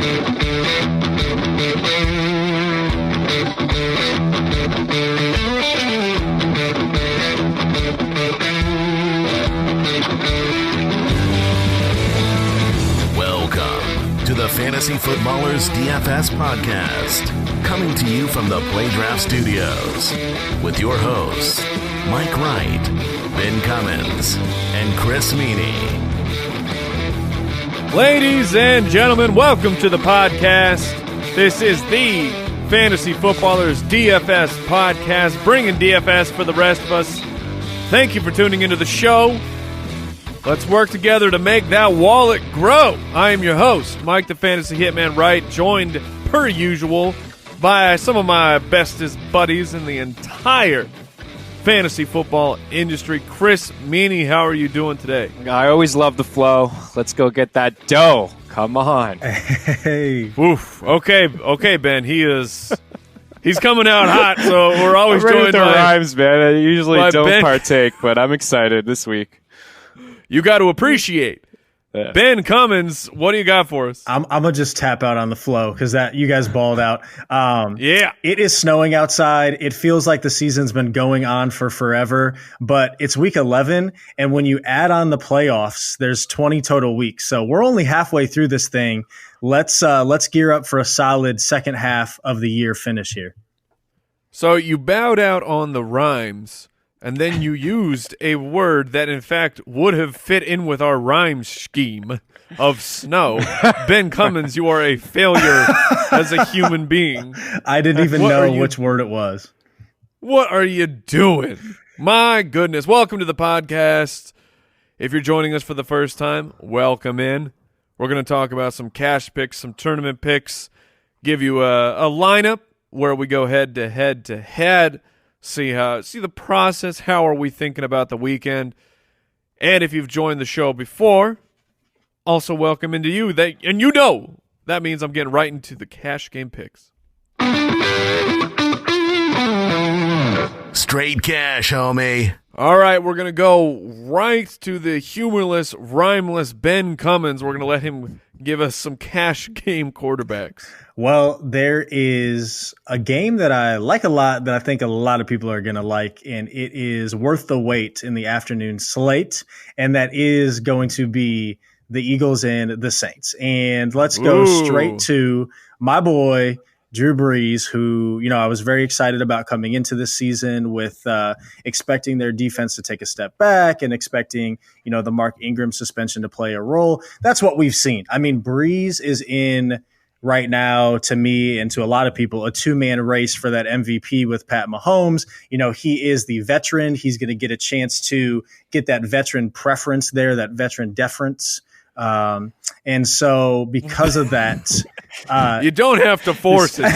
Welcome to the Fantasy Footballers DFS Podcast, coming to you from the Play Draft Studios with your hosts, Mike Wright, Ben Cummins, and Chris Meaney. Ladies and gentlemen, welcome to the podcast. This is the Fantasy Footballers DFS Podcast, bringing DFS for the rest of us. Thank you for tuning into the show. Let's work together to make that wallet grow. I am your host, Mike the Fantasy Hitman Wright, joined per usual by some of my bestest buddies in the entire fantasy football industry. Chris Meaney, how are you doing today? I always love the flow. Let's go get that dough. Come on. Hey. Oof. Okay, Ben. He's coming out hot, so we're always I'm ready joined with the by rhymes, man. I usually don't Ben. partake, but I'm excited this week. You got to appreciate. Yeah. Ben Cummins, what do you got for us? I'm gonna just tap out on the flow because that you guys balled out. Yeah. It is snowing outside. It feels like the season's been going on for forever, but it's week 11, and when you add on the playoffs, there's 20 total weeks. So we're only halfway through this thing. Let's gear up for a solid second half of the year finish here. So you bowed out on the rhymes, and then you used a word that, in fact, would have fit in with our rhyme scheme of snow. Ben Cummins, you are a failure as a human being. I didn't even know which word it was. What are you doing? My goodness. Welcome to the podcast. If you're joining us for the first time, welcome in. We're going to talk about some cash picks, some tournament picks, give you a lineup where we go head to head. See the process. How are we thinking about the weekend? And if you've joined the show before, also welcome into you. And you know that means I'm getting right into the cash game picks. Straight cash, homie. All right, we're going to go right to the humorless, rhymeless Ben Cummins. We're going to let him give us some cash game quarterbacks. Well, there is a game that I like a lot that I think a lot of people are going to like, and it is worth the wait in the afternoon slate, and that is going to be the Eagles and the Saints. And let's go straight to my boy, Drew Brees, who, I was very excited about coming into this season with expecting their defense to take a step back and expecting, the Mark Ingram suspension to play a role. That's what we've seen. I mean, Brees is in right now, to me and to a lot of people, a two-man race for that MVP with Pat Mahomes. He is the veteran. He's going to get a chance to get that veteran preference there, that veteran deference. And so because of that, you don't have to force it, man.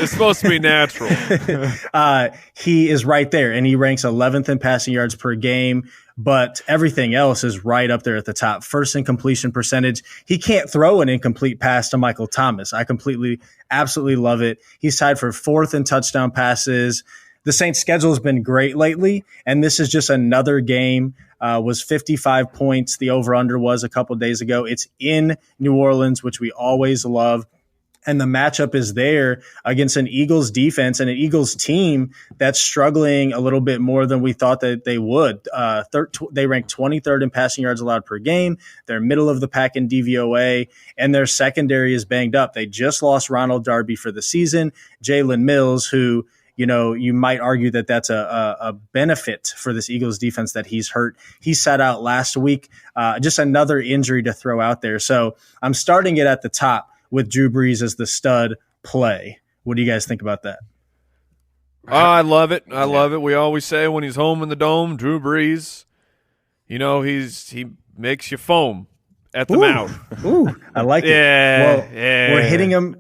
It's supposed to be natural. He is right there, and he ranks 11th in passing yards per game, but everything else is right up there at the top. First in completion percentage. He can't throw an incomplete pass to Michael Thomas. I absolutely love it. He's tied for 4th in touchdown passes. The Saints' schedule has been great lately, and this is just another game. Was 55 points. The over-under was a couple days ago. It's in New Orleans, which we always love. And the matchup is there against an Eagles defense and an Eagles team that's struggling a little bit more than we thought that they would. They rank 23rd in passing yards allowed per game. They're middle of the pack in DVOA, and their secondary is banged up. They just lost Ronald Darby for the season. Jalen Mills, who you might argue that that's a benefit for this Eagles defense that he's hurt. He sat out last week. Just another injury to throw out there. So I'm starting it at the top with Drew Brees as the stud play. What do you guys think about that? I love it. I love it. We always say when he's home in the dome, Drew Brees, he makes you foam at the mouth. Ooh, I like it. Well, we're hitting him.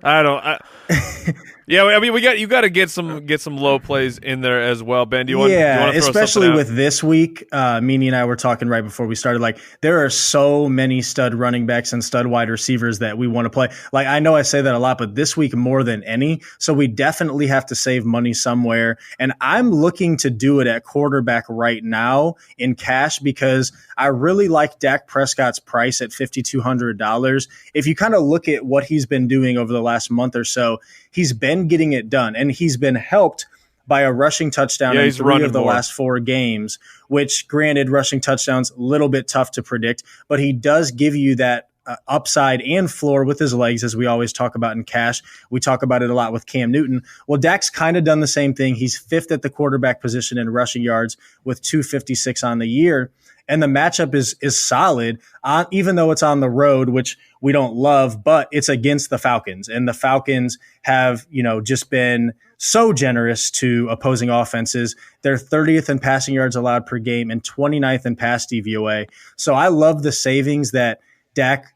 Yeah, I mean, you got to get some low plays in there as well, Ben. Do you want? Yeah, do you want to throw especially out? with this week. Meaney and I were talking right before we started. Like, there are so many stud running backs and stud wide receivers that we want to play. Like, I know I say that a lot, but this week more than any. So we definitely have to save money somewhere. And I'm looking to do it at quarterback right now in cash because I really like Dak Prescott's price at $5,200. If you kind of look at what he's been doing over the last month or so, he's been getting it done, and he's been helped by a rushing touchdown in 3 of the last 4 games, which, granted, rushing touchdowns, a little bit tough to predict, but he does give you that upside and floor with his legs, as we always talk about in cash. We talk about it a lot with Cam Newton. Well, Dak's kind of done the same thing. He's 5th at the quarterback position in rushing yards with 256 on the year. And the matchup is solid, even though it's on the road, which we don't love, but it's against the Falcons. And the Falcons have, just been so generous to opposing offenses. They're 30th in passing yards allowed per game and 29th in pass DVOA. So I love the savings that Dak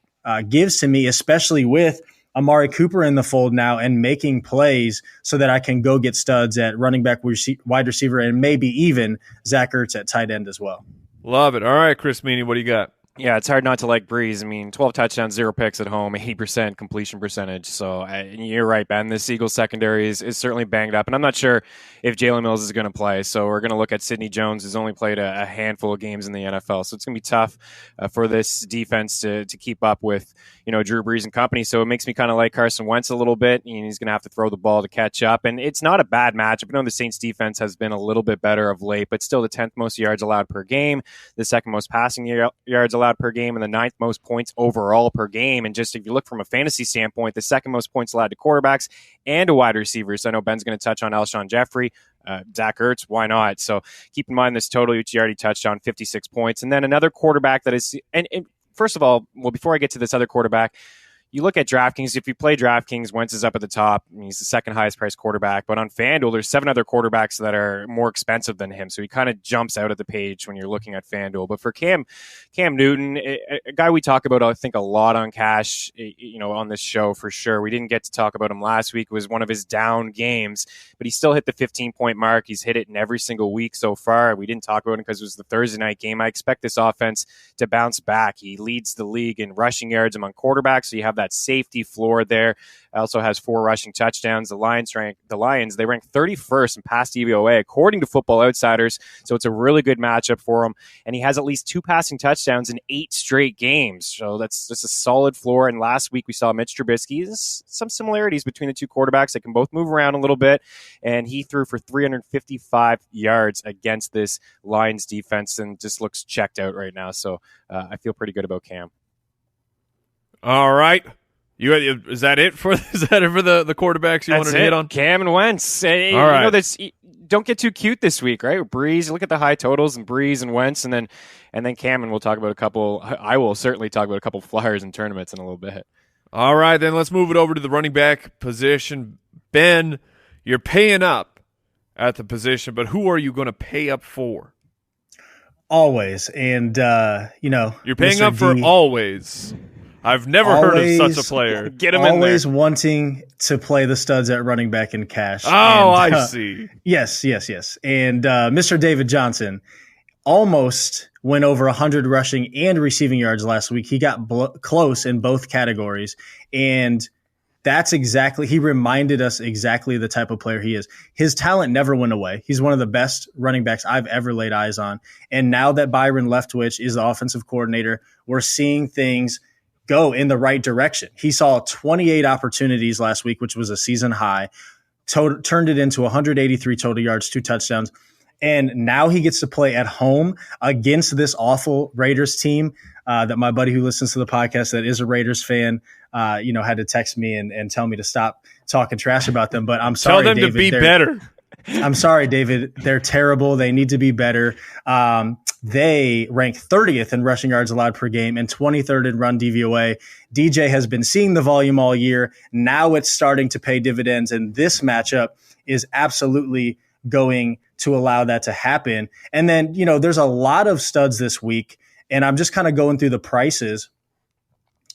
gives to me, especially with Amari Cooper in the fold now and making plays so that I can go get studs at running back, wide receiver, and maybe even Zach Ertz at tight end as well. Love it. All right, Chris Meaney, what do you got? Yeah, it's hard not to like Breeze. I mean, 12 touchdowns, 0 picks at home, 80% completion percentage. So you're right, Ben. This Eagles secondary is certainly banged up. And I'm not sure if Jalen Mills is going to play. So we're going to look at Sidney Jones, who's only played a handful of games in the NFL. So it's going to be tough for this defense to keep up with, Drew Brees and company. So it makes me kind of like Carson Wentz a little bit. He's going to have to throw the ball to catch up. And it's not a bad matchup. I know the Saints defense has been a little bit better of late, but still the 10th most yards allowed per game, the 2nd most passing yards allowed per game, and the 9th most points overall per game. And just if you look from a fantasy standpoint, the 2nd most points allowed to quarterbacks and to wide receivers. So I know Ben's going to touch on Alshon Jeffrey, Zach Ertz, why not? So keep in mind this total, which you already touched on, 56 points. And then another quarterback that is, and first of all, before I get to this other quarterback, you look at DraftKings. If you play DraftKings, Wentz is up at the top. He's the 2nd highest priced quarterback. But on FanDuel, there's 7 other quarterbacks that are more expensive than him. So he kind of jumps out of the page when you're looking at FanDuel. But for Cam Newton, a guy we talk about, I think, a lot on cash, on this show for sure. We didn't get to talk about him last week. It was one of his down games, but he still hit the 15-point mark. He's hit it in every single week so far. We didn't talk about him because it was the Thursday night game. I expect this offense to bounce back. He leads the league in rushing yards among quarterbacks. So you have that safety floor there. Also has 4 rushing touchdowns. The Lions rank 31st in pass DVOA according to Football Outsiders. So it's a really good matchup for him. And he has at least 2 passing touchdowns in 8 straight games. So that's just a solid floor. And last week we saw Mitch Trubisky. There's some similarities between the two quarterbacks. They can both move around a little bit. And he threw for 355 yards against this Lions defense and just looks checked out right now. So I feel pretty good about Cam. All right. Is that it for the quarterbacks you wanted to hit on? Cam and Wentz. All right. Don't get too cute this week, right? Breeze, look at the high totals and Breeze and Wentz, and then Cam, and we'll talk about a couple. I will certainly talk about a couple flyers and tournaments in a little bit. All right, then let's move it over to the running back position. Ben, you're paying up at the position, but who are you going to pay up for? Always, and you're paying up for always. I've never heard of such a player. Get him in there. Always wanting to play the studs at running back in cash. I see. Yes. And Mr. David Johnson almost went over 100 rushing and receiving yards last week. He got close in both categories. And he reminded us exactly the type of player he is. His talent never went away. He's one of the best running backs I've ever laid eyes on. And now that Byron Leftwich is the offensive coordinator, we're seeing things go in the right direction. He saw 28 opportunities last week, which was a season high, turned it into 183 total yards, 2 touchdowns. And now he gets to play at home against this awful Raiders team that my buddy who listens to the podcast that is a Raiders fan, had to text me and tell me to stop talking trash about them. But I'm sorry, Tell them David, to be better. I'm sorry, David. They're terrible. They need to be better. They rank 30th in rushing yards allowed per game and 23rd in run DVOA. DJ has been seeing the volume all year. Now it's starting to pay dividends, and this matchup is absolutely going to allow that to happen. And then, there's a lot of studs this week, and I'm just kind of going through the prices.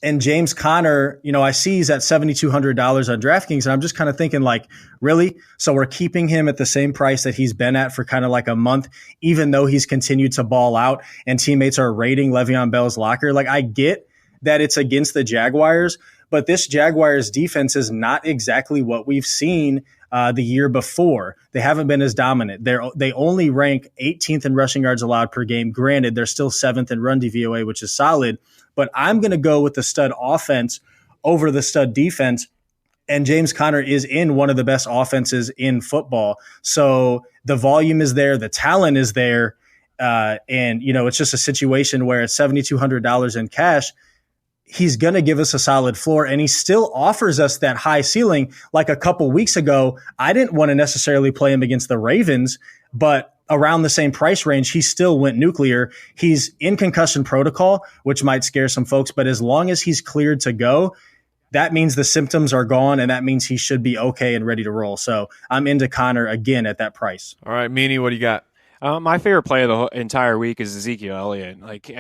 And James Conner, I see he's at $7,200 on DraftKings, and I'm just kind of thinking, like, really? So we're keeping him at the same price that he's been at for kind of like a month, even though he's continued to ball out and teammates are raiding Le'Veon Bell's locker. Like, I get that it's against the Jaguars, but this Jaguars defense is not exactly what we've seen the year before. They haven't been as dominant. They only rank 18th in rushing yards allowed per game. Granted, they're still 7th in run DVOA, which is solid, but I'm going to go with the stud offense over the stud defense. And James Conner is in one of the best offenses in football. So the volume is there. The talent is there. And, it's just a situation where at $7,200 in cash, he's going to give us a solid floor, and he still offers us that high ceiling. Like a couple weeks ago, I didn't want to necessarily play him against the Ravens, but around the same price range, he still went nuclear. He's in concussion protocol, which might scare some folks, but as long as he's cleared to go, that means the symptoms are gone, and that memeans he should be okay and ready to roll. So I'm into Conner again at that price. All right, Meaney, what do you got? My favorite play of the whole entire week is Ezekiel Elliott. Like,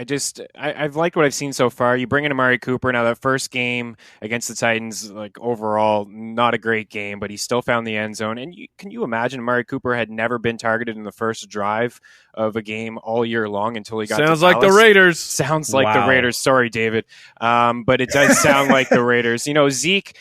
I've liked what I've seen so far. You bring in Amari Cooper. Now, that first game against the Titans, like, overall, not a great game, but he still found the end zone. And can you imagine Amari Cooper had never been targeted in the first drive of a game all year long until he got Sounds to like Dallas? The Raiders. Sounds like the Raiders. Sorry, David. But it does sound like the Raiders. Zeke,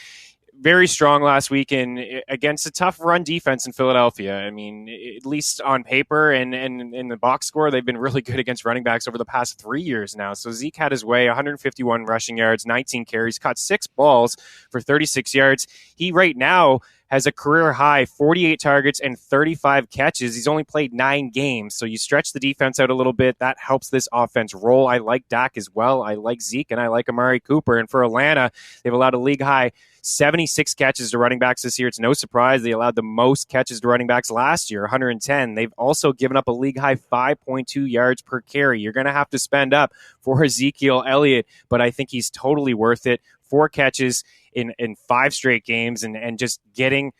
very strong last week against a tough run defense in Philadelphia. I mean, at least on paper and in the box score, they've been really good against running backs over the past 3 years now. So Zeke had his way, 151 rushing yards, 19 carries, caught 6 balls for 36 yards. He right now has a career high 48 targets and 35 catches. He's only played 9 games. So you stretch the defense out a little bit. That helps this offense roll. I like Dak as well. I like Zeke, and I like Amari Cooper. And for Atlanta, they've allowed a league high 76 catches to running backs this year. It's no surprise they allowed the most catches to running backs last year, 110. They've also given up a league high 5.2 yards per carry. You're going to have to spend up for Ezekiel Elliott, but I think he's totally worth it. 4 catches in 5 straight games and just getting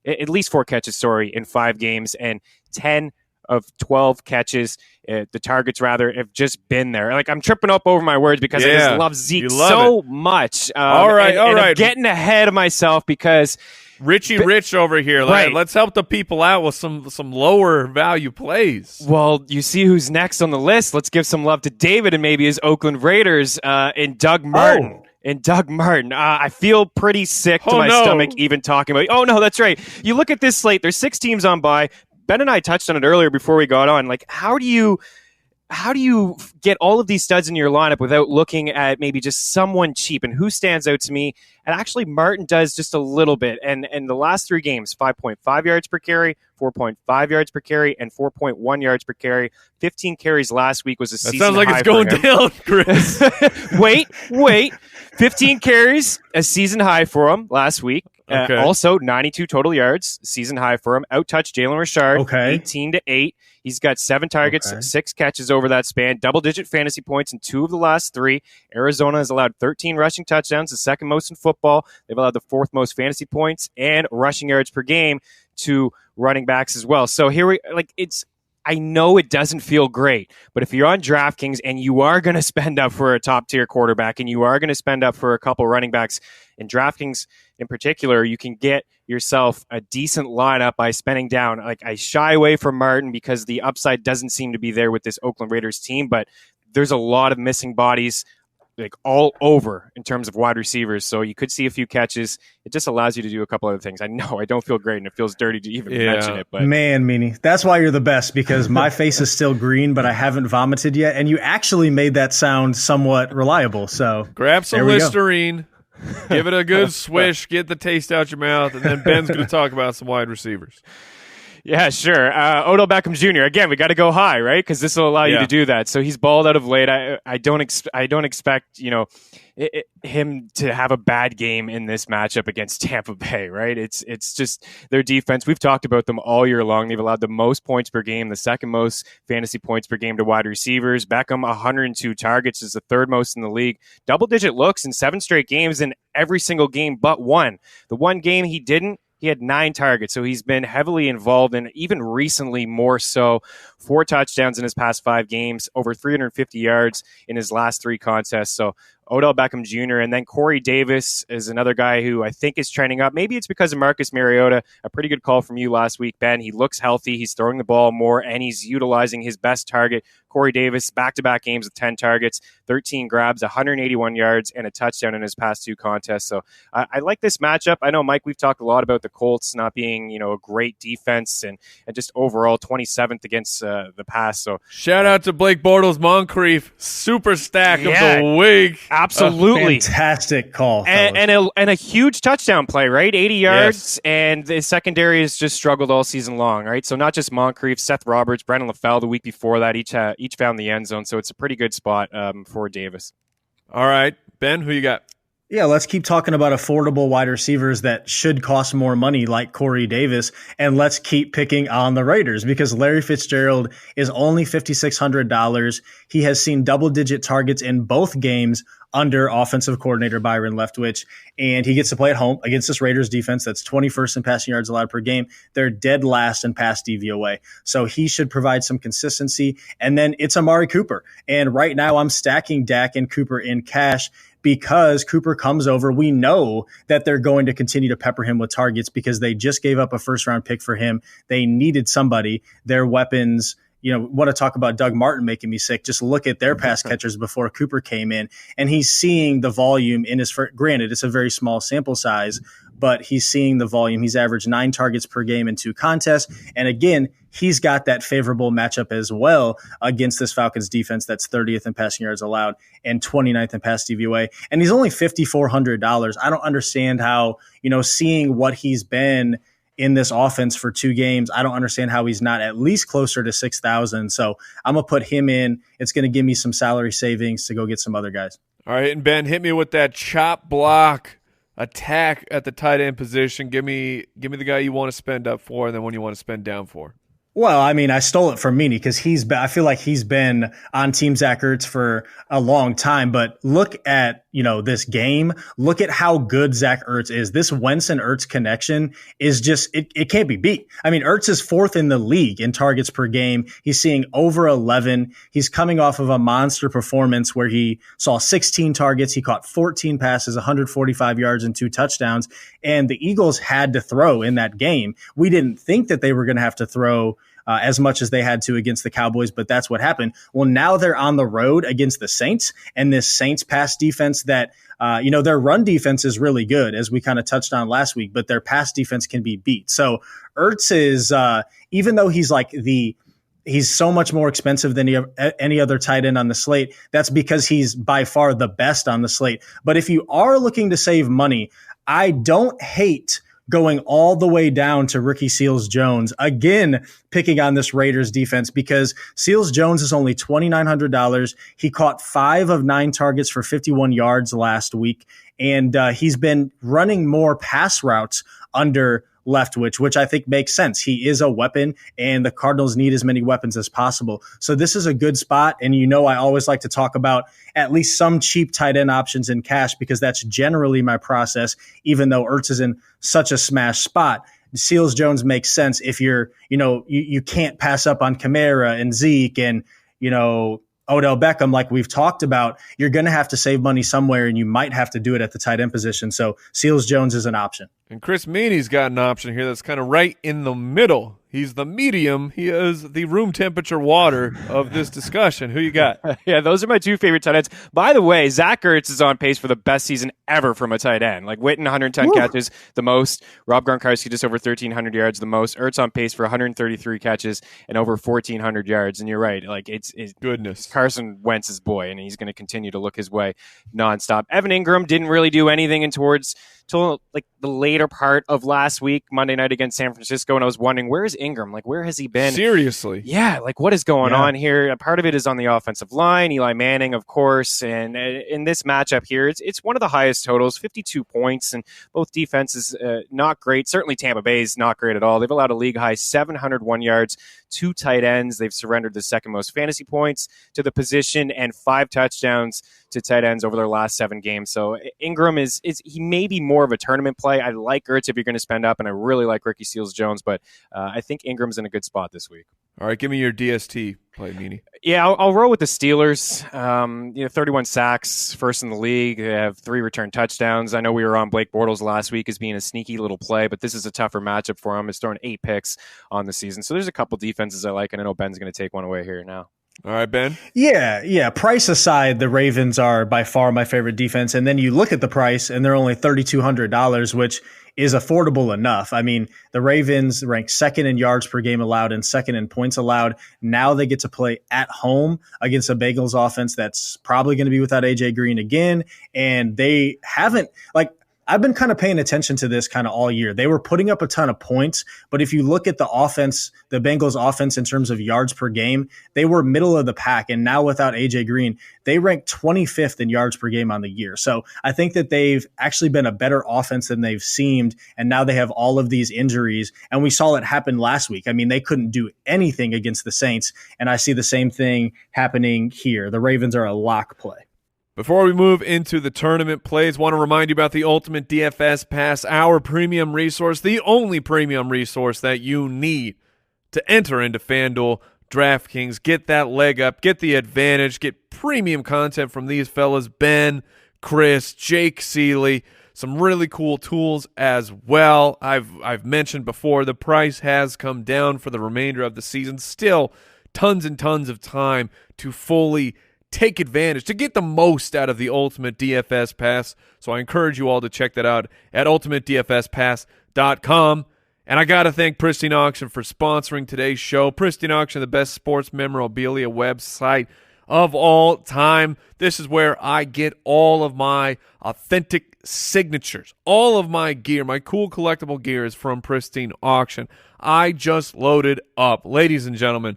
at least 4 catches, in 5 games, and 10 of 12 catches, the targets rather, have just been there. Like, I'm tripping up over my words because I just love Zeke so much. All right. I'm getting ahead of myself because Richie Rich over here. Right. Let's help the people out with some lower value plays. Well, you see who's next on the list. Let's give some love to David and maybe his Oakland Raiders and Doug Martin. I feel pretty sick to my stomach even talking about. Oh, no, that's right. You look at this slate. There's 6 teams on bye. Ben and I touched on it earlier before we got on. Like, how do you get all of these studs in your lineup without looking at maybe just someone cheap? And who stands out to me? And actually, Martin does just a little bit. And the last 3 games, 5.5 yards per carry, 4.5 yards per carry, and 4.1 yards per carry. 15 carries last week was a season high. That sounds like it's going down, Chris. Wait. 15 carries, a season high for him last week. Okay. Also, 92 total yards, season high for him. Out-touched Jalen Richard, 18-8. He's got 7 targets, 6 catches over that span, double-digit fantasy points in 2 of the last 3. Arizona has allowed 13 rushing touchdowns, the second most in football. They've allowed the 4th most fantasy points and rushing yards per game to running backs as well. So here I know it doesn't feel great, but if you're on DraftKings and you are going to spend up for a top-tier quarterback and you are going to spend up for a couple running backs, in DraftKings in particular, you can get yourself a decent lineup by spending down. Like, I shy away from Martin because the upside doesn't seem to be there with this Oakland Raiders team, but there's a lot of missing bodies like all over in terms of wide receivers. So you could see a few catches. It just allows you to do a couple other things. I know I don't feel great and it feels dirty to even mention it, but man, Meaney, that's why you're the best, because my face is still green, but I haven't vomited yet. And you actually made that sound somewhat reliable. So grab some Listerine, give it a good swish, get the taste out your mouth. And then Ben's going to talk about some wide receivers. Yeah, sure. Odell Beckham Jr. Again, we got to go high, right? Because this will allow you to do that. So he's balled out of late. I don't expect him to have a bad game in this matchup against Tampa Bay, right? It's just their defense. We've talked about them all year long. They've allowed the most points per game, the second most fantasy points per game to wide receivers. Beckham, 102 targets, is the 3rd most in the league. Double-digit looks in 7 straight games in every single game but one. The one game he didn't, he had 9 targets, so he's been heavily involved, and even recently more so. 4 touchdowns in his past 5 games, over 350 yards in his last 3 contests. So Odell Beckham Jr., and then Corey Davis is another guy who I think is trending up. Maybe it's because of Marcus Mariota. A pretty good call from you last week, Ben. He looks healthy. He's throwing the ball more, and he's utilizing his best target, Corey Davis, back-to-back games with 10 targets, 13 grabs, 181 yards, and a touchdown in his past 2 contests. So I like this matchup. I know, Mike, we've talked a lot about the Colts not being, a great defense and just overall 27th against the pass. So shout out to Blake Bortles Moncrief, super stack of the week. Absolutely. Fantastic call. And a huge touchdown play, right? 80 yards, and the secondary has just struggled all season long, right? So not just Moncrief, Seth Roberts, Brendan LaFell the week before that, each found the end zone. So it's a pretty good spot for Davis. All right, Ben, who you got? Yeah, let's keep talking about affordable wide receivers that should cost more money like Corey Davis, and let's keep picking on the Raiders because Larry Fitzgerald is only $5,600. He has seen double-digit targets in both games under offensive coordinator Byron Leftwich, and he gets to play at home against this Raiders defense that's 21st in passing yards allowed per game. They're dead last in pass DVOA, so he should provide some consistency. And then it's Amari Cooper, and right now I'm stacking Dak and Cooper in cash because Cooper comes over. We know that they're going to continue to pepper him with targets because they just gave up a first-round pick for him. They needed somebody. Their weapons, want to talk about Doug Martin making me sick. Just look at their pass catchers before Cooper came in, and he's seeing the volume in his first. Granted, it's a very small sample size, but he's seeing the volume. He's averaged 9 targets per game in 2 contests. And again, he's got that favorable matchup as well against this Falcons defense that's 30th in passing yards allowed and 29th in pass DVOA. And he's only $5,400. I don't understand how, seeing what he's been in this offense for 2 games, I don't understand how he's not at least closer to 6,000. So I'm going to put him in. It's going to give me some salary savings to go get some other guys. All right, and Ben, hit me with that chop block attack at the tight end position. Give me the guy you want to spend up for and then one you want to spend down for. Well, I mean, I stole it from Meaney because I feel like he's been on Team Zach Ertz for a long time. But look at, this game. Look at how good Zach Ertz is. This Wentz and Ertz connection is just, it can't be beat. I mean, Ertz is 4th in the league in targets per game. He's seeing over 11. He's coming off of a monster performance where he saw 16 targets. He caught 14 passes, 145 yards and 2 touchdowns. And the Eagles had to throw in that game. We didn't think that they were going to have to throw as much as they had to against the Cowboys, but that's what happened. Well, now they're on the road against the Saints, and this Saints pass defense that, their run defense is really good, as we kind of touched on last week, but their pass defense can be beat. So Ertz is, even though he's so much more expensive than any other tight end on the slate, that's because he's by far the best on the slate. But if you are looking to save money, I don't hate going all the way down to Ricky Seals-Jones, again, picking on this Raiders defense because Seals-Jones is only $2,900. He caught 5 of 9 targets for 51 yards last week, and he's been running more pass routes under Leftwich, which I think makes sense. He is a weapon, and the Cardinals need as many weapons as possible. So this is a good spot, and I always like to talk about at least some cheap tight end options in cash because that's generally my process, even though Ertz is in such a smash spot. Seals-Jones makes sense if you're, you can't pass up on Kamara and Zeke and, Odell Beckham, like we've talked about. You're going to have to save money somewhere, and you might have to do it at the tight end position. So Seals-Jones is an option. And Chris Meaney's got an option here that's kind of right in the middle. He's the medium. He is the room temperature water of this discussion. Who you got? Yeah, those are my 2 favorite tight ends. By the way, Zach Ertz is on pace for the best season ever from a tight end. Like Witten, 110 catches, the most. Rob Gronkowski just over 1,300 yards, the most. Ertz on pace for 133 catches and over 1,400 yards. And you're right, like it's goodness. Carson Wentz's boy, and he's going to continue to look his way nonstop. Evan Ingram didn't really do anything till like the later part of last week, Monday night against San Francisco, and I was wondering, where is Ingram? Like, where has he been? Seriously? Yeah, like what is going on here? Part of it is on the offensive line, Eli Manning, of course, and in this matchup here, it's one of the highest totals, 52 points, and both defenses not great. Certainly Tampa Bay is not great at all. They've allowed a league high 701 yards, 2 tight ends. They've surrendered the second most fantasy points to the position and 5 touchdowns to tight ends over their last 7 games. So Ingram is he may be more of a tournament play. I like Ertz if you're going to spend up, and I really like Ricky Seals-Jones, but I think Ingram's in a good spot this week. All right, give me your DST play, Meaney. Yeah, I'll roll with the Steelers. 31 sacks, first in the league. They have 3 return touchdowns. I know we were on Blake Bortles last week as being a sneaky little play, but this is a tougher matchup for him. He's throwing 8 picks on the season. So there's a couple defenses I like, and I know Ben's going to take one away here now. All right, Ben? Yeah. Price aside, the Ravens are by far my favorite defense. And then you look at the price, and they're only $3,200, which is affordable enough. I mean, the Ravens rank second in yards per game allowed and second in points allowed. Now they get to play at home against a Bengals offense that's probably going to be without A.J. Green again. And they haven't, I've been kind of paying attention to this kind of all year. They were putting up a ton of points, but if you look at the offense, the Bengals offense in terms of yards per game, they were middle of the pack. And now without AJ Green, they rank 25th in yards per game on the year. So I think that they've actually been a better offense than they've seemed. And now they have all of these injuries. And we saw it happen last week. I mean, they couldn't do anything against the Saints. And I see the same thing happening here. The Ravens are a lock play. Before we move into the tournament plays, want to remind you about the Ultimate DFS Pass, our premium resource, the only premium resource that you need to enter into FanDuel, DraftKings, get that leg up, get the advantage, get premium content from these fellas, Ben, Chris, Jake Seeley, some really cool tools as well. I've mentioned before, the price has come down for the remainder of the season. Still, tons and tons of time to fully take advantage, to get the most out of the Ultimate DFS Pass. So I encourage you all to check that out at ultimatedfspass.com. And I got to thank Pristine Auction for sponsoring today's show. Pristine Auction, the best sports memorabilia website of all time. This is where I get all of my authentic signatures, all of my gear, my cool collectible gear is from Pristine Auction. I just loaded up. Ladies and gentlemen,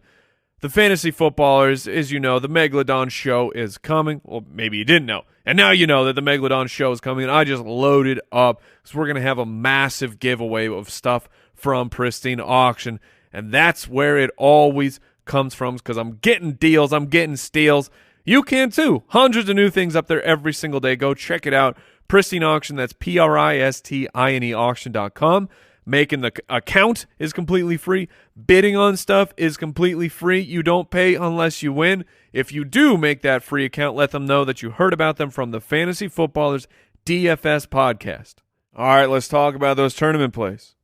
the Fantasy Footballers, as you know, the Megalodon Show is coming. Well, maybe you didn't know. And now you know that the Megalodon Show is coming, and I just loaded up. So we're going to have a massive giveaway of stuff from Pristine Auction. And that's where it always comes from, because I'm getting deals, I'm getting steals. You can too. Hundreds of new things up there every single day. Go check it out. Pristine Auction, that's Pristine auction.com. Making the account is completely free. Bidding on stuff is completely free. You don't pay unless you win. If you do make that free account, let them know that you heard about them from the Fantasy Footballers DFS Podcast. All right, let's talk about those tournament plays.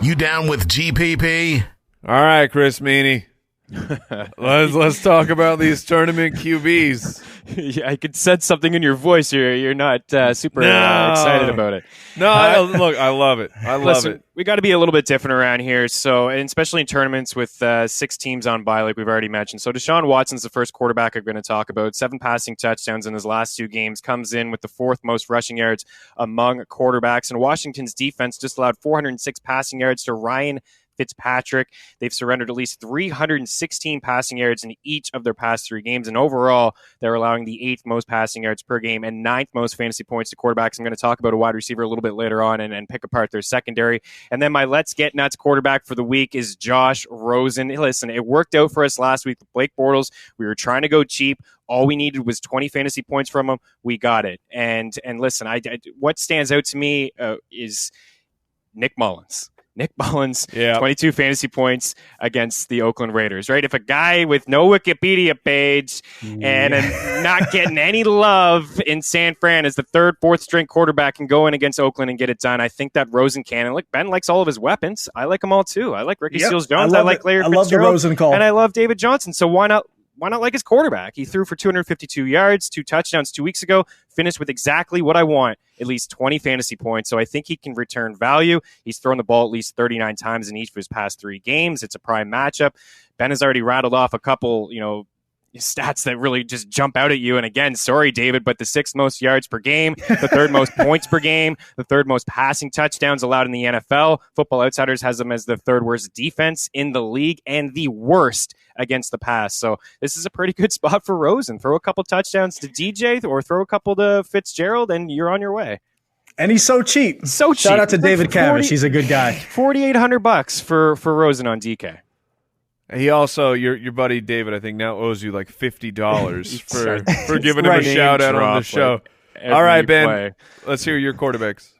You down with GPP? All right, Chris Meaney. let's talk about these tournament QBs. Yeah, I could sense something in your voice. You're not super excited about it. No, look, I love it. I love it. We got to be a little bit different around here. So, and especially in tournaments with 6 teams on bye, like we've already mentioned. So, Deshaun Watson's the first quarterback I'm going to talk about. 7 passing touchdowns in his last 2 games. Comes in with the 4th most rushing yards among quarterbacks. And Washington's defense just allowed 406 passing yards to Ryan Fitzpatrick. They've surrendered at least 316 passing yards in each of their past 3 games. And overall, they're allowing the 8th most passing yards per game and 9th most fantasy points to quarterbacks. I'm going to talk about a wide receiver a little bit later on and pick apart their secondary. And then my let's get nuts quarterback for the week is Josh Rosen. Listen, it worked out for us last week with Blake Bortles. We were trying to go cheap. All we needed was 20 fantasy points from him. We got it. And listen, what stands out to me is Nick Mullins. 22 fantasy points against the Oakland Raiders, right? If a guy with no Wikipedia page and not getting any love in San Fran as the 3rd, 4th string quarterback can go in against Oakland and get it done, I think that Rosen can. And look, Ben likes all of his weapons. I like them all too. I like Ricky Seals-Jones. I like Larry Fitzgerald. I love the Rosen call. And I love David Johnson. So why not like his quarterback? He threw for 252 yards, 2 touchdowns 2 weeks ago, finished with exactly what I want, at least 20 fantasy points. So I think he can return value. He's thrown the ball at least 39 times in each of his past 3 games. It's a prime matchup. Ben has already rattled off a couple, stats that really just jump out at you. And again, sorry, David, but the 6th most yards per game, the 3rd most points per game, the 3rd most passing touchdowns allowed in the NFL. Football Outsiders has them as the 3rd worst defense in the league and the worst against the pass. So this is a pretty good spot for Rosen. Throw a couple touchdowns to DJ or throw a couple to Fitzgerald and you're on your way. And he's so cheap. Shout out to David Cavish. He's a good guy. $4,800 for Rosen on DK. He also, your buddy David, I think, now owes you like $50 for giving him a shout out on the show. All right, Ben, let's hear your quarterbacks.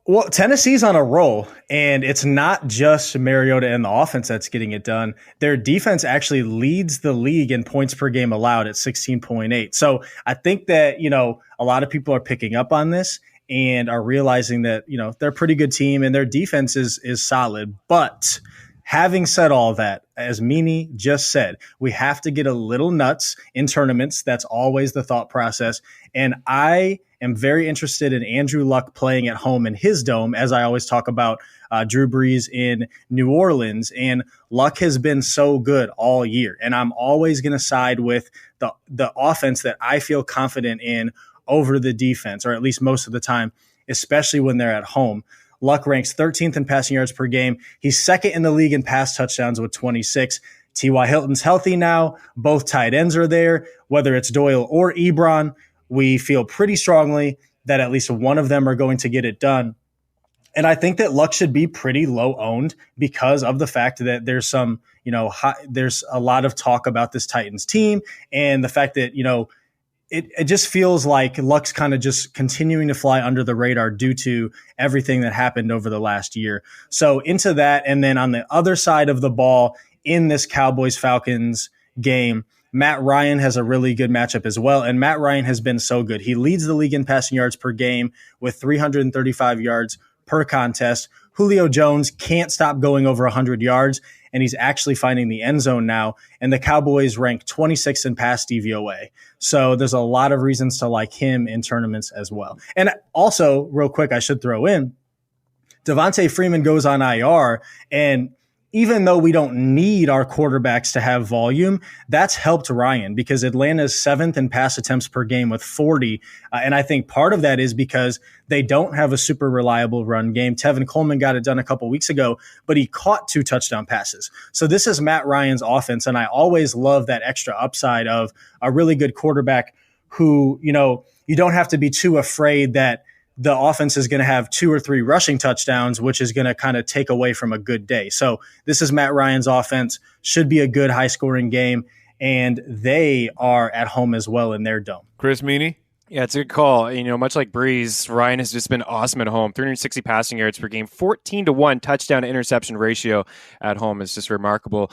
Well, Tennessee's on a roll, and it's not just Mariota and the offense that's getting it done. Their defense actually leads the league in points per game allowed at 16.8. So I think that, a lot of people are picking up on this and are realizing that, they're a pretty good team and their defense is solid. But having said all that, as Meaney just said, we have to get a little nuts in tournaments. That's always the thought process. And I am very interested in Andrew Luck playing at home in his dome, as I always talk about Drew Brees in New Orleans. And Luck has been so good all year. And I'm always going to side with the offense that I feel confident in over the defense, or at least most of the time, especially when they're at home. Luck ranks 13th in passing yards per game. He's second in the league in pass touchdowns with 26. T.Y. Hilton's healthy now. Both tight ends are there. Whether it's Doyle or Ebron, we feel pretty strongly that at least one of them are going to get it done. And I think that Luck should be pretty low owned because of the fact that there's some, there's a lot of talk about this Titans team and the fact that, it just feels like Luck's kind of just continuing to fly under the radar due to everything that happened over the last year. So into that, and then on the other side of the ball in this Cowboys-Falcons game, Matt Ryan has a really good matchup as well, and Matt Ryan has been so good. He leads the league in passing yards per game with 335 yards per contest. Julio Jones can't stop going over 100 yards, and he's actually finding the end zone now. And the Cowboys rank 26th in pass DVOA. So there's a lot of reasons to like him in tournaments as well. And also, real quick, I should throw in, Devontae Freeman goes on IR, and even though we don't need our quarterbacks to have volume, that's helped Ryan because Atlanta's 7th in pass attempts per game with 40. And I think part of that is because they don't have a super reliable run game. Tevin Coleman got it done a couple weeks ago, but he caught 2 touchdown passes. So this is Matt Ryan's offense. And I always love that extra upside of a really good quarterback who, you don't have to be too afraid that the offense is going to have 2 or 3 rushing touchdowns, which is going to kind of take away from a good day. So this is Matt Ryan's offense, should be a good high-scoring game, and they are at home as well in their dome. Chris Meaney? Yeah, it's a good call. Much like Breeze, Ryan has just been awesome at home. 360 passing yards per game, 14-1 touchdown to interception ratio at home is just remarkable.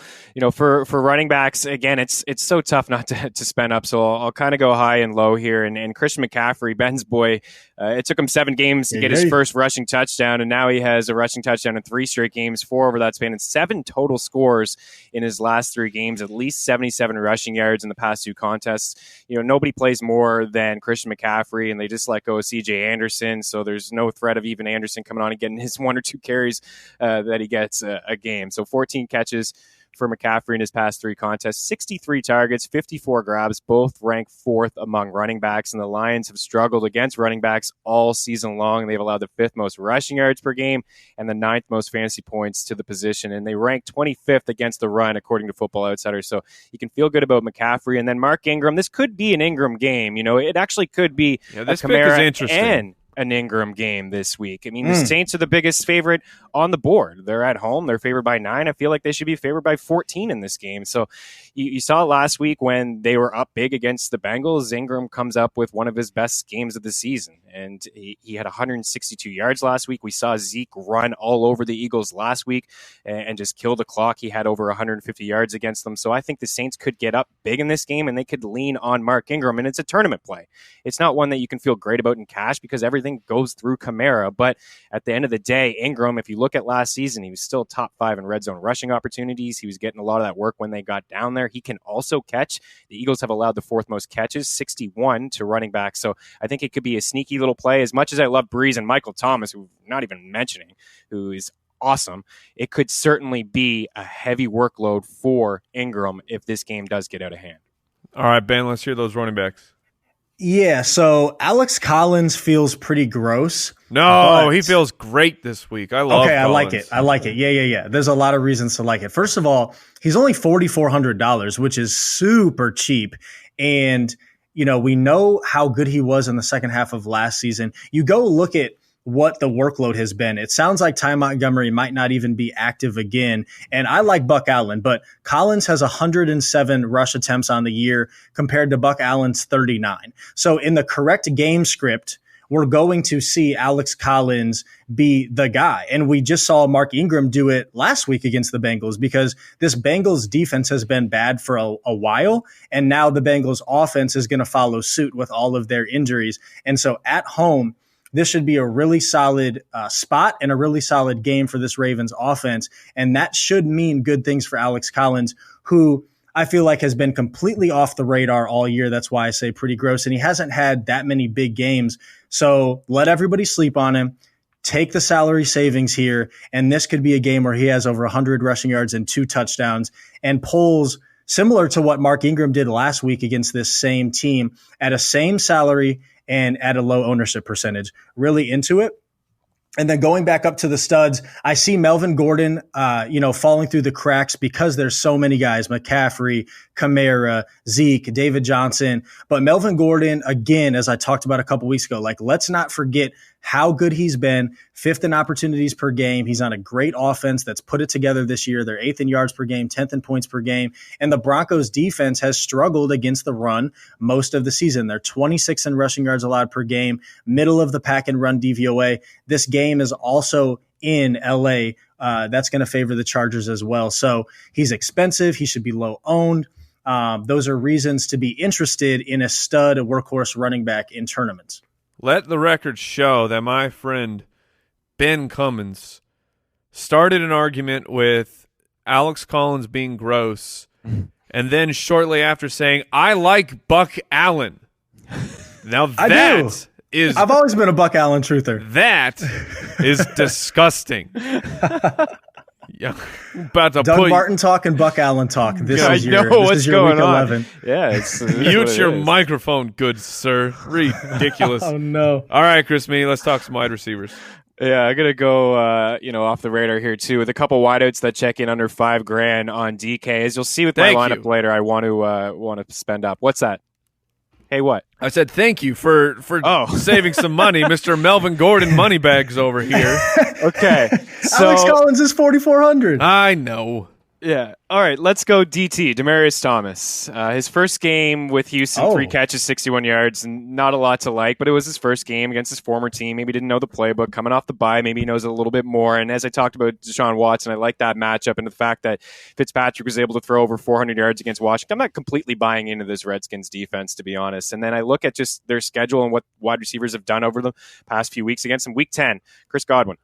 For running backs, again, it's so tough not to spend up. So I'll kind of go high and low here. And Christian McCaffrey, Ben's boy, it took him 7 games to get his first rushing touchdown, and now he has a rushing touchdown in 3 straight games, 4 over that span, and 7 total scores in his last 3 games, at least 77 rushing yards in the past 2 contests. Nobody plays more than Christian McCaffrey, and they just let go of C.J. Anderson, so there's no threat of even Anderson coming on and getting his 1 or 2 carries that he gets a game. So 14 catches for McCaffrey in his past 3 contests, 63 targets, 54 grabs, both ranked 4th among running backs. And the Lions have struggled against running backs all season long. They've allowed the 5th most rushing yards per game and the 9th most fantasy points to the position. And they rank 25th against the run, according to Football Outsiders. So you can feel good about McCaffrey. And then Mark Ingram, this could be an Ingram game. It actually could be this a pick is Kamara interesting. And an Ingram game this week. The Saints are the biggest favorite on the board. They're at home. They're favored by 9. I feel like they should be favored by 14 in this game. So you saw it last week when they were up big against the Bengals. Ingram comes up with one of his best games of the season, and he had 162 yards last week. We saw Zeke run all over the Eagles last week and just kill the clock. He had over 150 yards against them. So I think the Saints could get up big in this game, and they could lean on Mark Ingram, and it's a tournament play. It's not one that you can feel great about in cash because everything goes through Kamara. But at the end of the day, Ingram, if you look at last season, he was still top 5 in red zone rushing opportunities. He was getting a lot of that work when they got down there. He can also catch. The Eagles have allowed the 4th most catches, 61 to running back. So I think it could be a sneaky little play. As much as I love Breeze and Michael Thomas, who we're not even mentioning, who is awesome, it could certainly be a heavy workload for Ingram if this game does get out of hand. All right, Ben, let's hear those running backs. Yeah, so Alex Collins feels pretty gross. No, he feels great this week. I love Collins. I like it. Yeah. There's a lot of reasons to like it. First of all, he's only $4,400, which is super cheap. And, we know how good he was in the second half of last season. You go look at what the workload has been. It sounds like Ty Montgomery might not even be active again. And I like Buck Allen, but Collins has 107 rush attempts on the year compared to Buck Allen's 39. So in the correct game script, we're going to see Alex Collins be the guy. And we just saw Mark Ingram do it last week against the Bengals, because this Bengals defense has been bad for a while. And now the Bengals offense is going to follow suit with all of their injuries. And so at home, this should be a really solid spot and a really solid game for this Ravens offense. And that should mean good things for Alex Collins, who I feel like has been completely off the radar all year. That's why I say pretty gross. And he hasn't had that many big games. So let everybody sleep on him. Take the salary savings here. And this could be a game where he has over 100 rushing yards and 2 touchdowns and pulls similar to what Mark Ingram did last week against this same team at a same salary and at a low ownership percentage. Really into it. And then going back up to the studs, I see Melvin Gordon, falling through the cracks because there's so many guys, McCaffrey, Kamara, Zeke, David Johnson. But Melvin Gordon, again, as I talked about a couple weeks ago, let's not forget how good he's been. 5th in opportunities per game. He's on a great offense that's put it together this year. They're 8th in yards per game, 10th in points per game. And the Broncos defense has struggled against the run most of the season. They're 26th in rushing yards allowed per game, middle of the pack and run DVOA. This game is also in LA. That's going to favor the Chargers as well. So he's expensive. He should be low owned. Those are reasons to be interested in a stud, a workhorse running back in tournaments. Let the record show that my friend Ben Cummins started an argument with Alex Collins being gross, and then shortly after saying, I like Buck Allen. Now that is... I've always been a Buck Allen truther. That is disgusting. Yeah, about to Doug Martin talk and Buck Allen talk. This is your week 11. Yeah, it's mute your microphone, good sir. Ridiculous. Oh no! All right, Chris Meaney, let's talk some wide receivers. Yeah, I'm gonna go, off the radar here too, with a couple wideouts that check in under $5,000 on DK. As you'll see with my lineup later, I want to spend up. What's that? Hey, what? I said thank you for saving some money, Mr. Melvin Gordon Moneybags over here. Okay. So, Alex Collins is 4,400. I know. Yeah. All right, let's go DT, Demaryius Thomas. His first game with Houston, 3 catches, 61 yards, and not a lot to like, but it was his first game against his former team. Maybe didn't know the playbook. Coming off the bye, maybe he knows it a little bit more. And as I talked about Deshaun Watson, I like that matchup and the fact that Fitzpatrick was able to throw over 400 yards against Washington. I'm not completely buying into this Redskins defense, to be honest. And then I look at just their schedule and what wide receivers have done over the past few weeks against them. Week 10, Chris Godwin,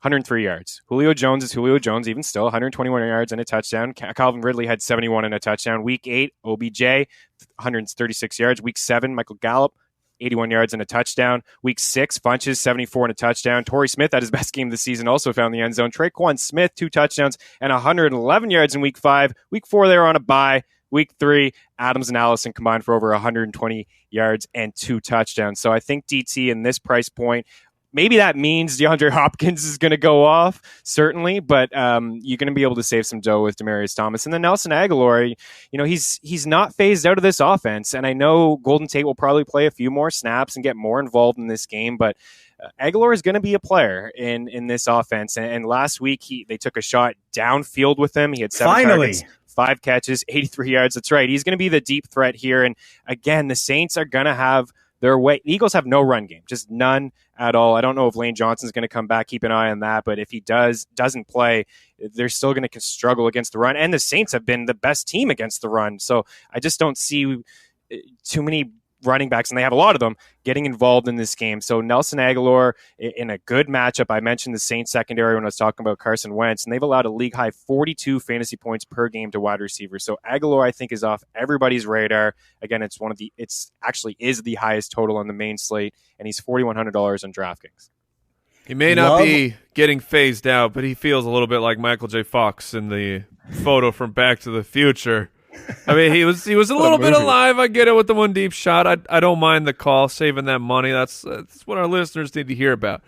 103 yards. Julio Jones is Julio Jones, even still, 121 yards and a touchdown. Calvin Ridley had 71 and a touchdown. Week 8, OBJ, 136 yards. Week 7, Michael Gallup, 81 yards and a touchdown. Week 6, Funches, 74 and a touchdown. Torrey Smith had his best game of the season, also found the end zone. Traquan Smith, 2 touchdowns and 111 yards in Week 5. Week 4, they were on a bye. Week 3, Adams and Allison combined for over 120 yards and 2 touchdowns. So I think DT in this price point, maybe that means DeAndre Hopkins is going to go off, certainly, but you're going to be able to save some dough with Demaryius Thomas. And then Nelson Aguilar, he's not phased out of this offense. And I know Golden Tate will probably play a few more snaps and get more involved in this game, but Aguilar is going to be a player in this offense. And last week, they took a shot downfield with him. He had 7 targets, 5 catches, 83 yards. That's right. He's going to be the deep threat here. And again, the Saints are going to have their way. The Eagles have no run game, just none at all. I don't know if Lane Johnson's going to come back. Keep an eye on that. But if he doesn't play, they're still going to struggle against the run. And the Saints have been the best team against the run. So I just don't see too many running backs, and they have a lot of them, getting involved in this game. So Nelson Aguilar in a good matchup. I mentioned the Saints secondary when I was talking about Carson Wentz, and they've allowed a league high 42 fantasy points per game to wide receivers. So Aguilar, I think, is off everybody's radar. Again, it's actually is the highest total on the main slate, and he's $4,100 on DraftKings. He may not be getting phased out, but he feels a little bit like Michael J. Fox in the photo from Back to the Future. I mean, he was a little bit alive. I get it with the one deep shot. I don't mind the call, saving that money. That's what our listeners need to hear about.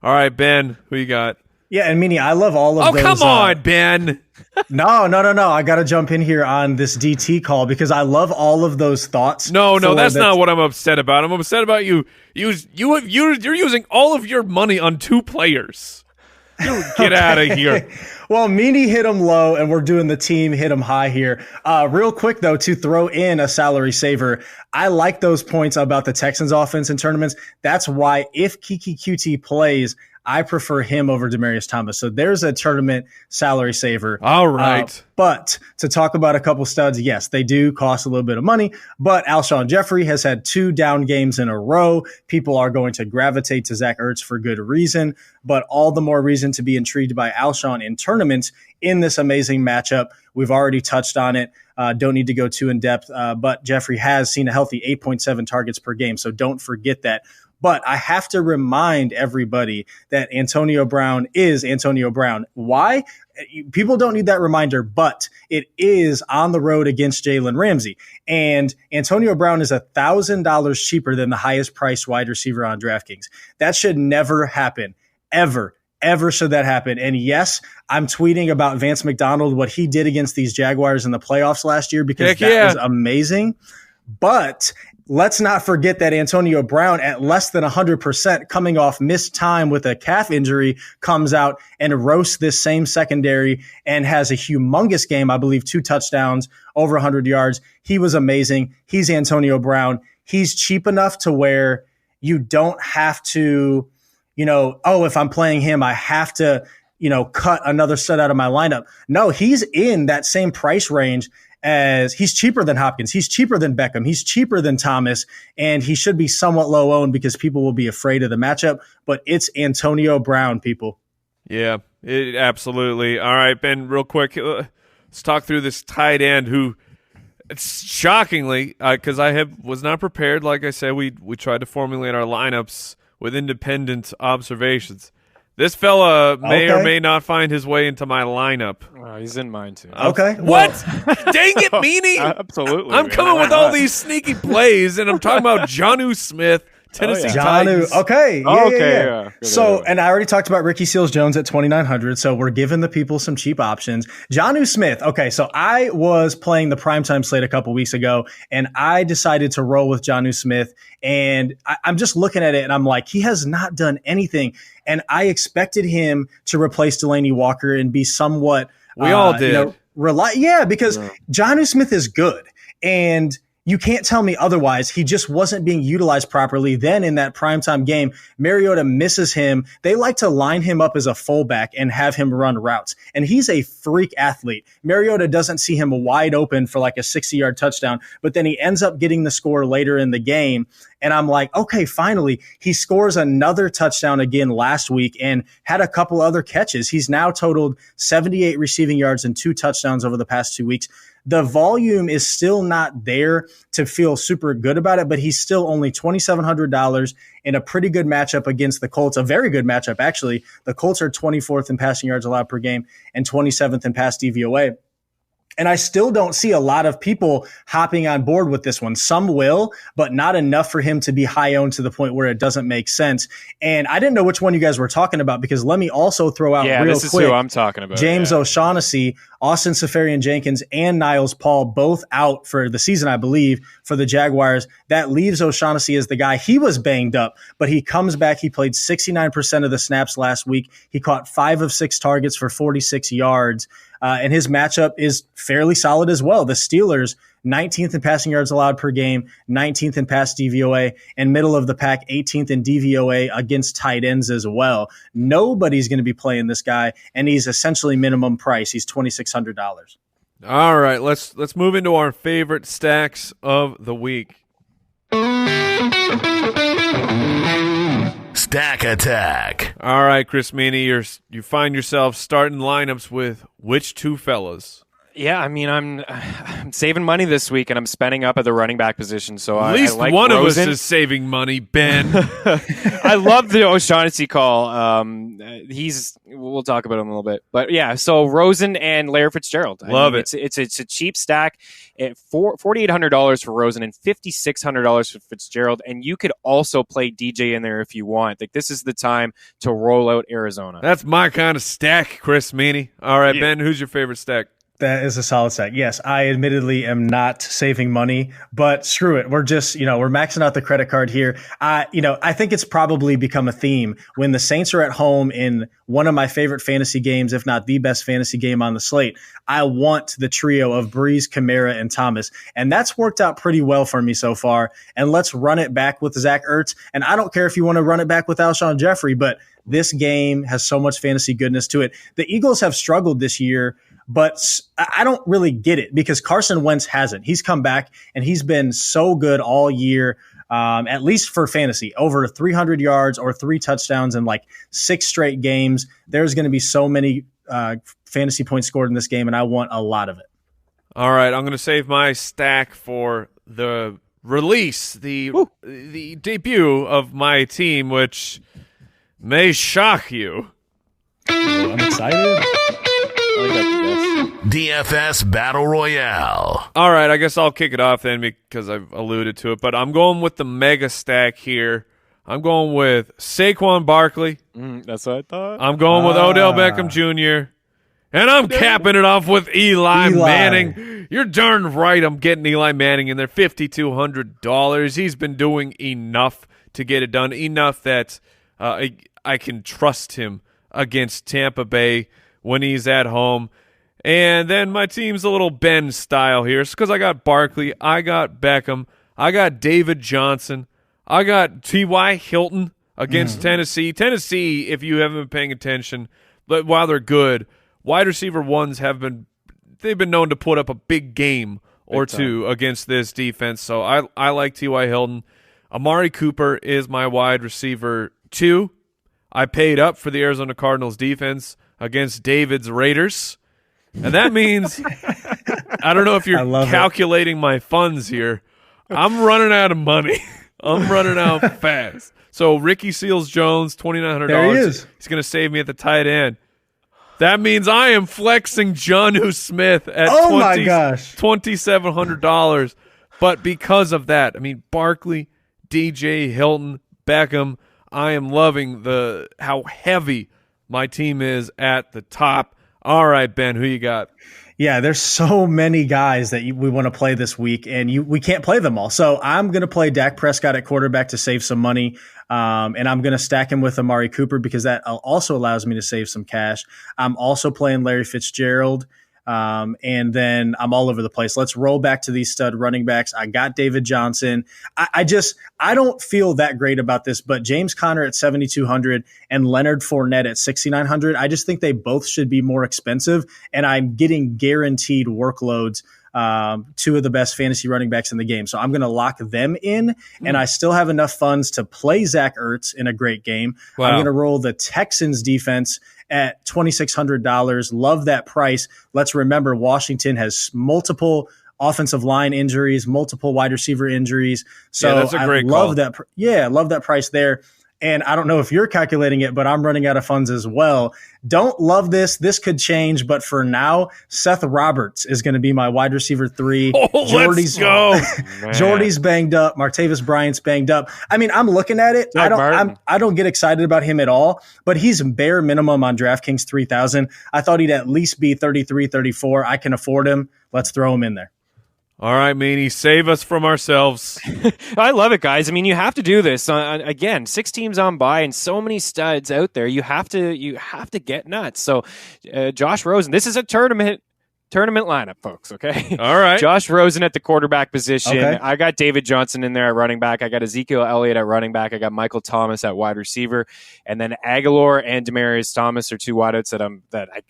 All right, Ben, who you got? Yeah, and Meaney, I love all of those. Oh, come on, Ben. No. I got to jump in here on this DT call because I love all of those thoughts. No, that's not what I'm upset about. I'm upset about you're using all of your money on 2 players. Dude, get out of here. Well, Meaney hit him low, and we're doing the team hit him high here. Real quick, though, to throw in a salary saver, I like those points about the Texans offense in tournaments. That's why if Kiki QT plays, I prefer him over Demaryius Thomas. So there's a tournament salary saver. All right. But to talk about a couple studs, yes, they do cost a little bit of money, but Alshon Jeffrey has had 2 down games in a row. People are going to gravitate to Zach Ertz for good reason, but all the more reason to be intrigued by Alshon in tournaments in this amazing matchup. We've already touched on it. Don't need to go too in depth, but Jeffrey has seen a healthy 8.7 targets per game, so don't forget that. But I have to remind everybody that Antonio Brown is Antonio Brown. Why? People don't need that reminder, but it is on the road against Jalen Ramsey. And Antonio Brown is $1,000 cheaper than the highest priced wide receiver on DraftKings. That should never happen, ever should that happen. And yes, I'm tweeting about Vance McDonald, what he did against these Jaguars in the playoffs last year, because that was amazing. But let's not forget that Antonio Brown, at less than 100%, coming off missed time with a calf injury, comes out and roasts this same secondary and has a humongous game. I believe 2 touchdowns, over 100 yards. He was amazing. He's Antonio Brown. He's cheap enough to where you don't have to, if I'm playing him, I have to, cut another stud out of my lineup. No, he's in that same price range. As he's cheaper than Hopkins, he's cheaper than Beckham, he's cheaper than Thomas, and he should be somewhat low owned because people will be afraid of the matchup. But it's Antonio Brown, people. Yeah, absolutely. All right, Ben, real quick, let's talk through this tight end who, it's shockingly, because was not prepared. Like I said, we tried to formulate our lineups with independent observations. This fella may or may not find his way into my lineup. Oh, he's in mine too. Okay. What? Dang it, Meaney. Absolutely. I'm coming with all these sneaky plays, and I'm talking about Jonnu Smith, Tennessee Titans. Okay. Yeah. So, Good. and I already talked about Ricky Seals-Jones at 2,900. So we're giving the people some cheap options. Jonnu Smith. Okay. So I was playing the primetime slate a couple weeks ago, and I decided to roll with Jonnu Smith. And I'm just looking at it, and I'm like, he has not done anything. And I expected him to replace Delaney Walker and be somewhat. We all did. Because Jonnu Smith is good. And you can't tell me otherwise. He just wasn't being utilized properly. Then in that primetime game, Mariota misses him. They like to line him up as a fullback and have him run routes. And he's a freak athlete. Mariota doesn't see him wide open for like a 60-yard touchdown, but then he ends up getting the score later in the game. And I'm like, okay, finally, he scores another touchdown again last week and had a couple other catches. He's now totaled 78 receiving yards and 2 touchdowns over the past 2 weeks. The volume is still not there to feel super good about it, but he's still only $2,700 in a pretty good matchup against the Colts, a very good matchup, actually. The Colts are 24th in passing yards allowed per game and 27th in pass DVOA. And I still don't see a lot of people hopping on board with this one. Some will, but not enough for him to be high owned to the point where it doesn't make sense. And I didn't know which one you guys were talking about, because let me also throw out real quick. This is who I'm talking about. James O'Shaughnessy, Austin Seferian-Jenkins, and Niles Paul both out for the season, I believe, for the Jaguars. That leaves O'Shaughnessy as the guy. He was banged up, but he comes back. He played 69% of the snaps last week. He caught 5 of 6 targets for 46 yards. And his matchup is fairly solid as well. The Steelers, 19th in passing yards allowed per game, 19th in pass DVOA, and middle of the pack, 18th in DVOA against tight ends as well. Nobody's going to be playing this guy, and he's essentially minimum price. He's $2,600. All right, let's move into our favorite stacks of the week. Stack Attack. All right, Chris Meaney, you find yourself starting lineups with which 2 fellas? Yeah, I mean, I'm saving money this week, and I'm spending up at the running back position. So at least like one Rosen. of us is saving money, Ben. I love the O'Shaughnessy call. We'll talk about him a little bit, but yeah. So Rosen and Larry Fitzgerald. Love it. It's a cheap stack at $4,800 for Rosen and $5,600 for Fitzgerald, and you could also play DJ in there if you want. Like, this is the time to roll out Arizona. That's my kind of stack, Chris Meaney. All right, Ben, who's your favorite stack? That is a solid stack. Yes, I admittedly am not saving money, but screw it. We're just, we're maxing out the credit card here. I think it's probably become a theme when the Saints are at home in one of my favorite fantasy games, if not the best fantasy game on the slate. I want the trio of Breeze, Kamara, and Thomas. And that's worked out pretty well for me so far. And let's run it back with Zach Ertz. And I don't care if you want to run it back with Alshon Jeffrey, but this game has so much fantasy goodness to it. The Eagles have struggled this year, but I don't really get it because Carson Wentz hasn't. He's come back and he's been so good all year, at least for fantasy, over 300 yards or 3 touchdowns in like 6 straight games. There's going to be so many fantasy points scored in this game, and I want a lot of it. All right, I'm going to save my stack for the release, the debut of my team, which may shock you. Oh, I'm excited. DFS Battle Royale. All right, I guess I'll kick it off then because I've alluded to it, but I'm going with the mega stack here. I'm going with Saquon Barkley. That's what I thought. I'm going with Odell Beckham Jr., and I'm capping it off with Eli Manning. You're darn right I'm getting Eli Manning in there, $5,200. He's been doing enough to get it done, enough that I can trust him against Tampa Bay when he's at home. And then my team's a little Ben style here. It's because I got Barkley, I got Beckham, I got David Johnson, I got T.Y. Hilton against Tennessee. Tennessee, if you haven't been paying attention, but while they're good, wide receiver ones they've been known to put up a big game or two against this defense. So I like T.Y. Hilton. Amari Cooper is my wide receiver 2. I paid up for the Arizona Cardinals defense against David's Raiders. And that means, I don't know if you're calculating my funds here. I'm running out of money. I'm running out fast. So Ricky Seals-Jones, $2,900. There he is. He's going to save me at the tight end. That means I am flexing Jonnu Smith at $2,700. But because of that, I mean, Barkley, DJ, Hilton, Beckham, I am loving how heavy my team is at the top. All right, Ben, who you got? Yeah, there's so many guys that we want to play this week, and we can't play them all. So I'm going to play Dak Prescott at quarterback to save some money, and I'm going to stack him with Amari Cooper because that also allows me to save some cash. I'm also playing Larry Fitzgerald, and then I'm all over the place. Let's roll back to these stud running backs. I got David Johnson. I don't feel that great about this, but James Conner at 7,200 and Leonard Fournette at 6,900. I just think they both should be more expensive, and I'm getting guaranteed workloads. 2 of the best fantasy running backs in the game. So I'm going to lock them in, and I still have enough funds to play Zach Ertz in a great game. Wow. I'm going to roll the Texans defense at $2,600. Love that price. Let's remember Washington has multiple offensive line injuries, multiple wide receiver injuries. So that's a great call. Love that price there. And I don't know if you're calculating it, but I'm running out of funds as well. Don't love this. This could change, but for now, Seth Roberts is going to be my wide receiver 3. Let's go. Jordy's banged up. Martavis Bryant's banged up. I mean, I'm looking at it. I don't get excited about him at all, but he's bare minimum on DraftKings 3,000. I thought he'd at least be 33, 34. I can afford him. Let's throw him in there. All right, Meaney, save us from ourselves. I love it, guys. I mean, you have to do this. Again, 6 teams on bye and so many studs out there. You have to get nuts. So, Josh Rosen, this is a tournament lineup, folks. Okay. All right. Josh Rosen at the quarterback position. Okay. I got David Johnson in there at running back. I got Ezekiel Elliott at running back. I got Michael Thomas at wide receiver, and then Aguilar and Demaryius Thomas are 2 wideouts that I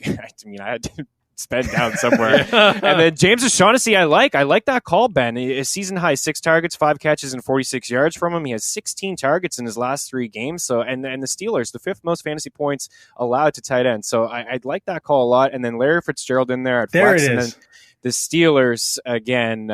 had to spend down somewhere. And then James O'Shaughnessy, I like that call, Ben. A season high 6 targets, 5 catches, and 46 yards from him. He has 16 targets in his last 3 games. So, and the Steelers, the 5th most fantasy points allowed to tight end. So I'd like that call a lot. And then Larry Fitzgerald in there at flex. There it and is. Then the Steelers, again,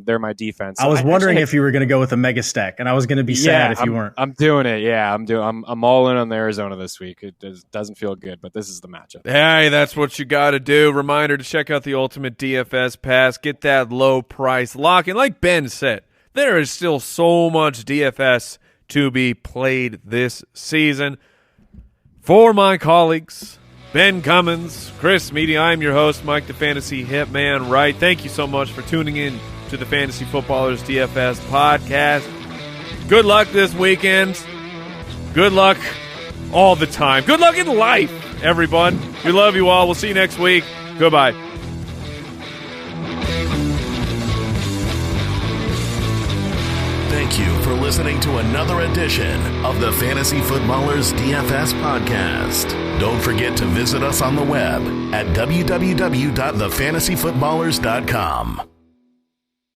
they're my defense. I was wondering if you were going to go with a mega stack, and I was going to be sad if you weren't. I'm doing it. Yeah, I'm all in on Arizona this week. It doesn't feel good, but this is the matchup. Hey, that's what you got to do. Reminder to check out the Ultimate DFS Pass. Get that low price lock. And like Ben said, there is still so much DFS to be played this season. For my colleagues, Ben Cummins, Chris Meaney. I'm your host, Mike the Fantasy Hitman Wright. Thank you so much for tuning in to the Fantasy Footballers DFS Podcast. Good luck this weekend. Good luck all the time. Good luck in life, everyone. We love you all. We'll see you next week. Goodbye. Thank you for listening to another edition of the Fantasy Footballers DFS Podcast. Don't forget to visit us on the web at www.thefantasyfootballers.com.